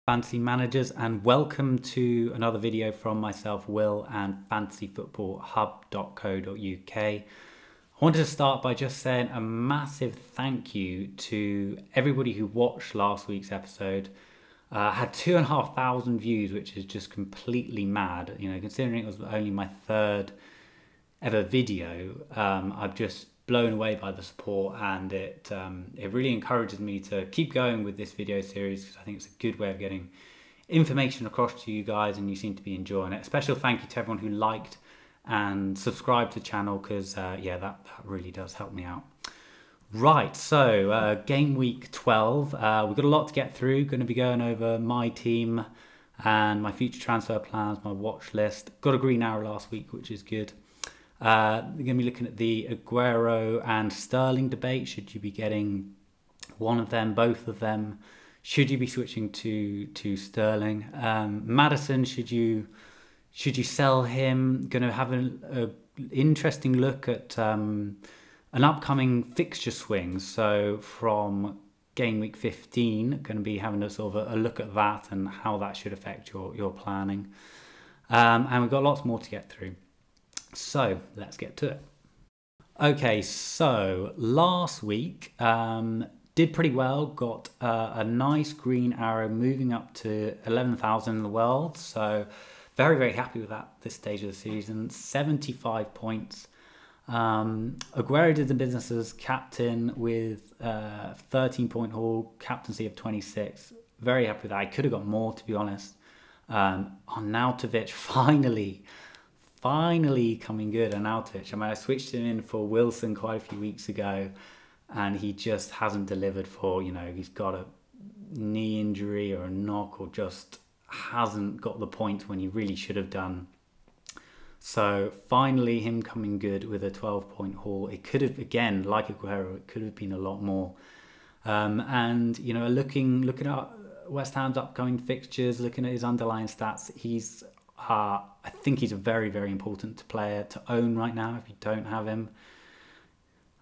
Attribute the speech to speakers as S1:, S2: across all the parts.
S1: fantasy managers, and welcome to another video from myself, Will, and fantasyfootballhub.co.uk. I wanted to start by just saying a massive thank you to everybody who watched last week's episode. Had 2,500 views, which is just completely mad. You know, considering it was only my third ever video, I've just blown away by the support, and it really encourages me to keep going with this video series because I think it's a good way of getting information across to you guys, and you seem to be enjoying it. A special thank you to everyone who liked and subscribed to the channel because yeah, that really does help me out. Right, so game week 12, we've got a lot to get through. Going to be going over my team and my future transfer plans, my watch list. Got a green arrow last week, which is good. We're going to be looking at the Aguero and Sterling debate. Should you be getting one of them, both of them? Should you be switching to Sterling? Maddison, should you sell him? Going to have an interesting look at an upcoming fixture swing. So from game week 15, going to be having a sort of a look at that and how that should affect your planning. And we've got lots more to get through. So let's get to it. Okay, so last week did pretty well, got a nice green arrow moving up to 11,000 in the world. So very, very happy with that this stage of the season. 75 points. Aguero did the business as captain with 13-point haul, captaincy of 26. Very happy with that. I could have got more, to be honest. Arnautovic finally coming good. Arnautovic. I mean, I switched him in for Wilson quite a few weeks ago, and he just hasn't delivered for, you know, he's got a knee injury or a knock, or just hasn't got the points when he really should have done. So finally him coming good with a 12-point haul. It could have, again, like Aguero, it could have been a lot more. And, you know, looking at West Ham's upcoming fixtures, looking at his underlying stats, he's I think he's a very, very important player to own right now if you don't have him.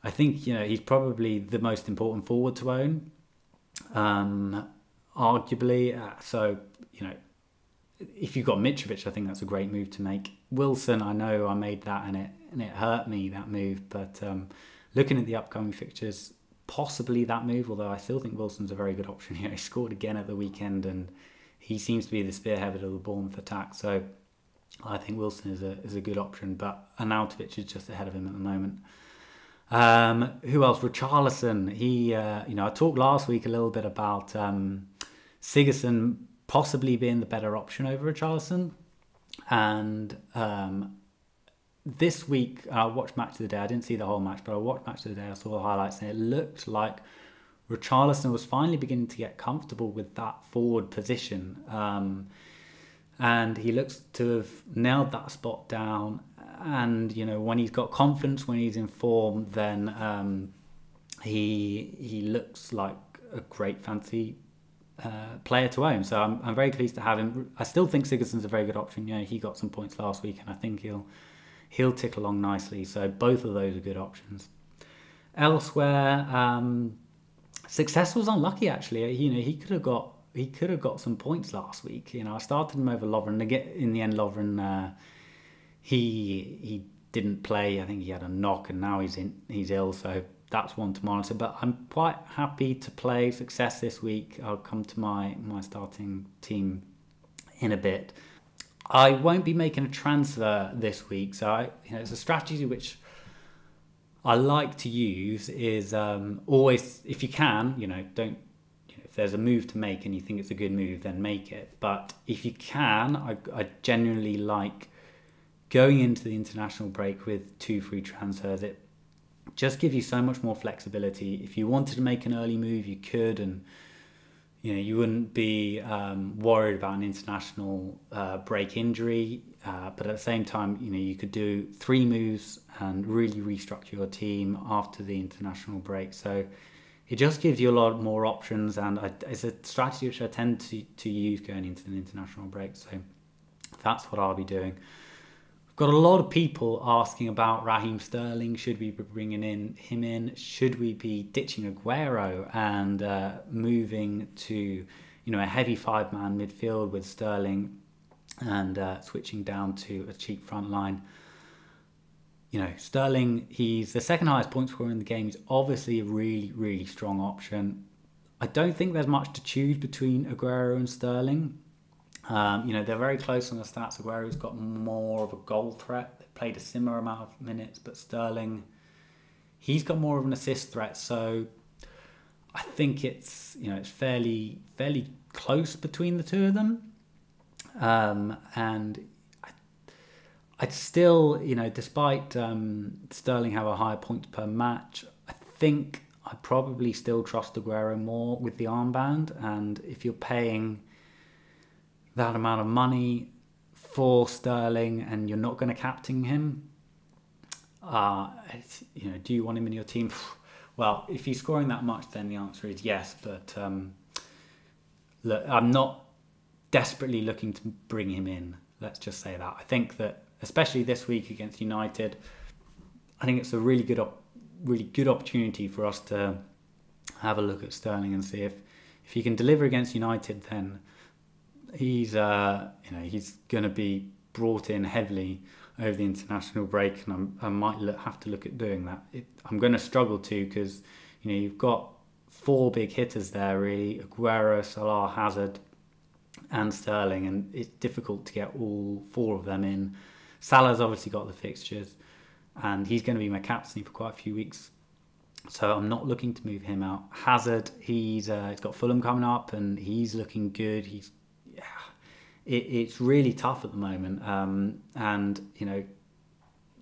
S1: I think, you know, he's probably the most important forward to own, arguably. So, you know, if you've got Mitrovic, I think that's a great move to make. Wilson, I know I made that and it hurt me, that move. But looking at the upcoming fixtures, possibly that move, although I still think Wilson's a very good option here. He scored again at the weekend, and he seems to be the spearhead of the Bournemouth attack. So I think Wilson is a good option, but Arnautovic is just ahead of him at the moment. Who else? Richarlison. He, you know, I talked last week a little bit about Sigurdsson possibly being the better option over Richarlison. And this week, I watched Match of the Day. I didn't see the whole match, but I watched Match of the Day. I saw the highlights, and it looked like Richarlison was finally beginning to get comfortable with that forward position. And he looks to have nailed that spot down. And, you know, when he's got confidence, when he's in form, then he looks like a great fantasy player to own. So I'm very pleased to have him. I still think Sigurdsson's a very good option. You know, he got some points last week, and I think he'll tick along nicely. So both of those are good options. Elsewhere, Success was unlucky, actually. You know, he could have got some points last week. You know, I started him over Lovren. In the end, Lovren he didn't play. I think he had a knock, and now he's ill. So that's one to monitor. But I'm quite happy to play Success this week. I'll come to my starting team in a bit. I won't be making a transfer this week, so you know, it's a strategy which I like to use is always, if you can, you know, don't, you know, if there's a move to make and you think it's a good move, then make it. But if you can, I genuinely like going into the international break with 2 free transfers. It just gives you so much more flexibility. If you wanted to make an early move, you could, and you know, you wouldn't be worried about an international break injury. But at the same time, you know, you could do 3 moves and really restructure your team after the international break. So it just gives you a lot more options, and it's a strategy which I tend to use going into an international break. So that's what I'll be doing. I've got a lot of people asking about Raheem Sterling. Should we be bringing him in? Should we be ditching Aguero and moving to, a heavy five-man midfield with Sterling and switching down to a cheap front line. Sterling, he's the second highest point scorer in the game. He's obviously a really, really strong option. I don't think there's much to choose between Aguero and Sterling. They're very close on the stats. Aguero's got more of a goal threat. They played a similar amount of minutes, but Sterling, he's got more of an assist threat. So I think it's fairly close between the two of them. And I'd still, despite Sterling have a higher points per match, I think I'd probably still trust Aguero more with the armband. And if you're paying that amount of money for Sterling and you're not going to captain him, do you want him in your team? Well, if he's scoring that much, then the answer is yes. But look, I'm not desperately looking to bring him in. Let's just say that. I think that, especially this week against United, I think it's a really good opportunity for us to have a look at Sterling and see if he can deliver against United. Then he's going to be brought in heavily over the international break, and I might have to look at doing that. I'm going to struggle to, because you've got four big hitters there really: Aguero, Salah, Hazard, and Sterling, and it's difficult to get all four of them in. Salah's obviously got the fixtures, and he's going to be my captain for quite a few weeks, so I'm not looking to move him out. Hazard, he's got Fulham coming up, and he's looking good. It's really tough at the moment, and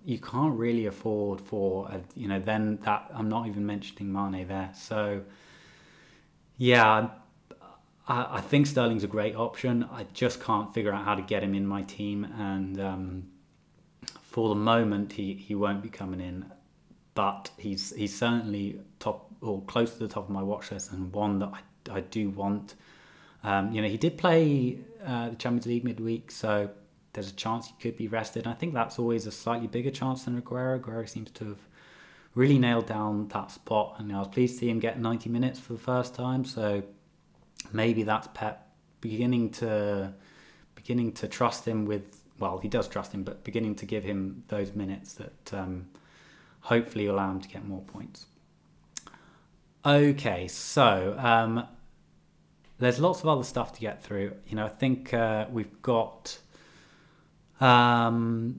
S1: you can't really afford for then that. I'm not even mentioning Mane there. So yeah, I think Sterling's a great option. I just can't figure out how to get him in my team, and for the moment he won't be coming in, but he's certainly top or close to the top of my watch list, and one that I do want. He did play the Champions League midweek, so there's a chance he could be rested. And I think that's always a slightly bigger chance than Aguero. Aguero seems to have really nailed down that spot, and I was pleased to see him get 90 minutes for the first time. So maybe that's Pep beginning to trust him with. Well, he does trust him, but beginning to give him those minutes that hopefully allow him to get more points. Okay, so there's lots of other stuff to get through. I think we've got UK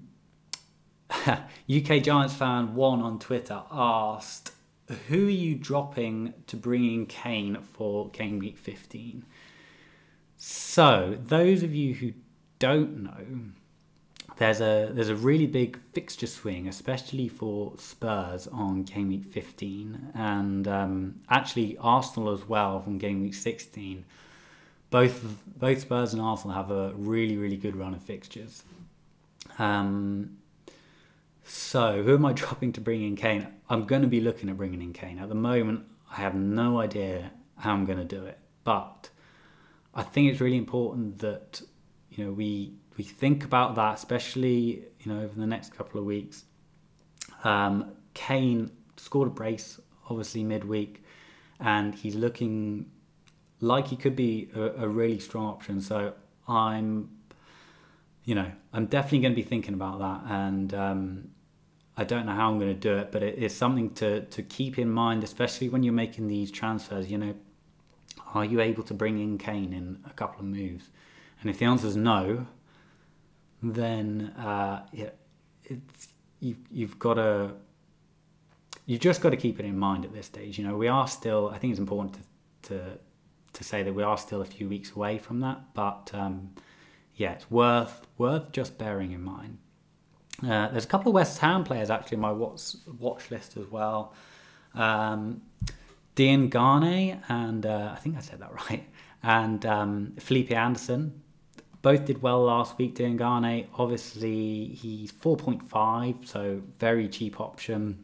S1: Giants fan 1 on Twitter asked, who are you dropping to bring in Kane for game week 15? So those of you who don't know, there's a really big fixture swing, especially for Spurs on game week 15, and actually Arsenal as well from game week 16. Both Spurs and Arsenal have a really, really good run of fixtures. So who am I dropping to bring in Kane? I'm going to be looking at bringing in Kane. At the moment, I have no idea how I'm going to do it, but I think it's really important that we think about that, especially over the next couple of weeks. Kane scored a brace, obviously midweek, and he's looking like he could be a really strong option. So I'm definitely going to be thinking about that, and I don't know how I'm going to do it, but it is something to keep in mind, especially when you're making these transfers. Are you able to bring in Kane in a couple of moves? And if the answer is no, then you've just got to keep it in mind at this stage. We are still. I think it's important to say that we are still a few weeks away from that, but it's worth just bearing in mind. There's a couple of West Ham players actually on my watch list as well. Dean Garney and I think I said that right, and Felipe Anderson. Both did well last week. Dean Garney, obviously he's 4.5, so very cheap option.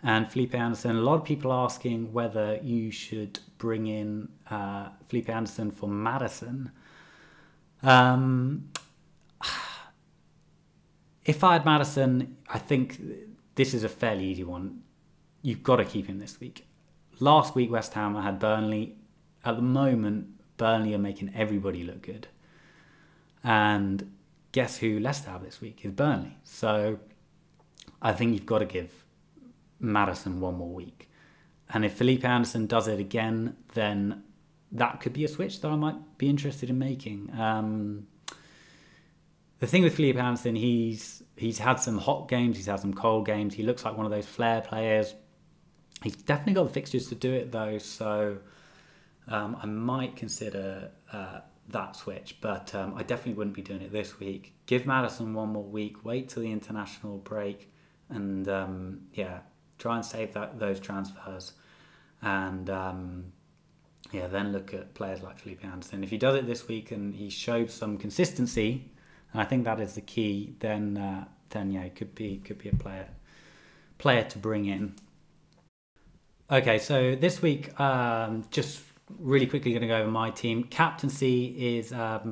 S1: And Felipe Anderson, a lot of people asking whether you should bring in Felipe Anderson for Maddison. If I had Maddison, I think this is a fairly easy one. You've got to keep him this week. Last week, West Ham, I had Burnley. At the moment, Burnley are making everybody look good. And guess who Leicester have this week is Burnley. So I think you've got to give Maddison one more week. And if Felipe Anderson does it again, then that could be a switch that I might be interested in making. The thing with Felipe Anderson, he's had some hot games, he's had some cold games. He looks like one of those flair players. He's definitely got the fixtures to do it though, so I might consider that switch, but I definitely wouldn't be doing it this week. Give Maddison one more week, wait till the international break, and try and save those transfers, and then look at players like Felipe Anderson. If he does it this week and he showed some consistency, and I think that is the key, then it could be a player to bring in. Okay, so this week, just really quickly going to go over my team. Captaincy is Salah.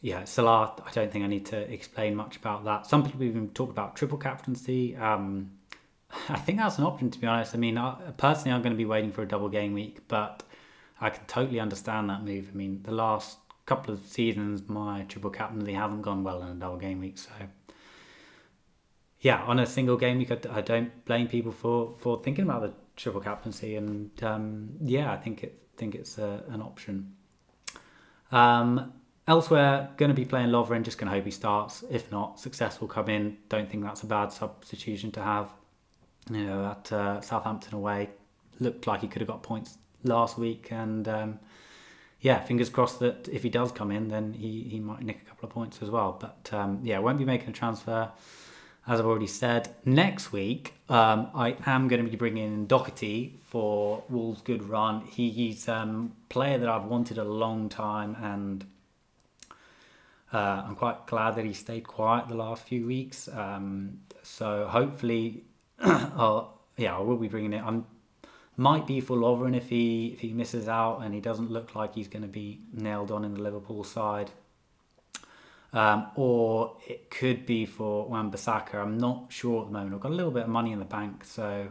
S1: I don't think I need to explain much about that. Some people even talk about triple captaincy. I think that's an option, to be honest. I mean, personally, I'm going to be waiting for a double game week, but I can totally understand that move. I mean, the last couple of seasons, my triple captaincy hasn't gone well in a double game week, so yeah, on a single game week, I don't blame people for thinking about the triple captaincy, and I think it's an option. Elsewhere, going to be playing Lovren, just going to hope he starts. If not, Success will come in. Don't think that's a bad substitution to have. At Southampton away, looked like he could have got points last week, and fingers crossed that if he does come in, then he might nick a couple of points as well. But won't be making a transfer, as I've already said. Next week, I am going to be bringing in Doherty for Wolves' good run. He's a player that I've wanted a long time, and I'm quite glad that he stayed quiet the last few weeks. So hopefully, I will be bringing it. Might be for Lovren if he misses out and he doesn't look like he's going to be nailed on in the Liverpool side. Or it could be for Wan-Bissaka. I'm not sure at the moment. I've got a little bit of money in the bank, so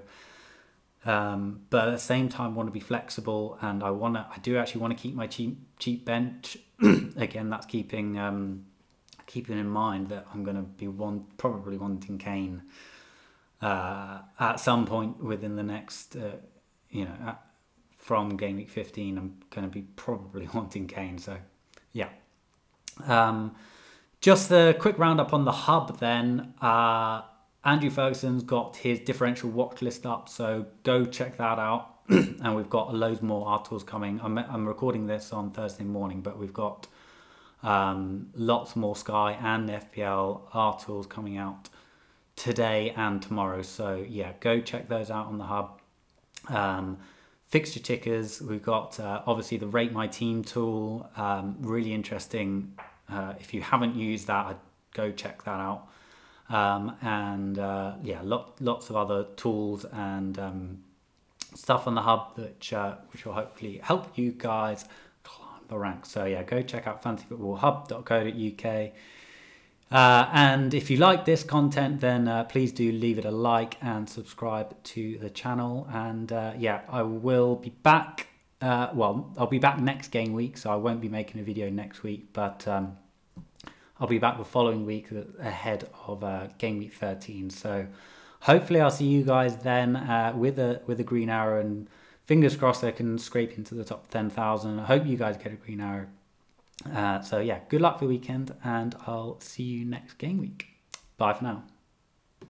S1: but at the same time want to be flexible, and I do actually want to keep my cheap bench. Again, that's keeping in mind that I'm going to be probably wanting Kane at some point within the next from game week 15. I'm going to be probably wanting Kane, so yeah. Just a quick roundup on the hub then. Andrew Ferguson's got his differential watch list up, so go check that out. And we've got loads more articles coming. I'm recording this on Thursday morning, but we've got lots more Sky and FPL articles coming out today and tomorrow. So yeah, go check those out on the hub. Fixture tickers, we've got obviously the Rate My Team tool, really interesting. If you haven't used that, I'd go check that out. Lots of other tools and stuff on the hub which will hopefully help you guys climb the ranks. So yeah, go check out fantasyfootballhub.co.uk. And if you like this content, then please do leave it a like and subscribe to the channel. And I will be back. I'll be back next game week, so I won't be making a video next week, but I'll be back the following week ahead of game week 13. So hopefully I'll see you guys then with a green arrow, and fingers crossed I can scrape into the top 10,000. I hope you guys get a green arrow. So yeah, good luck for the weekend, and I'll see you next game week. Bye for now.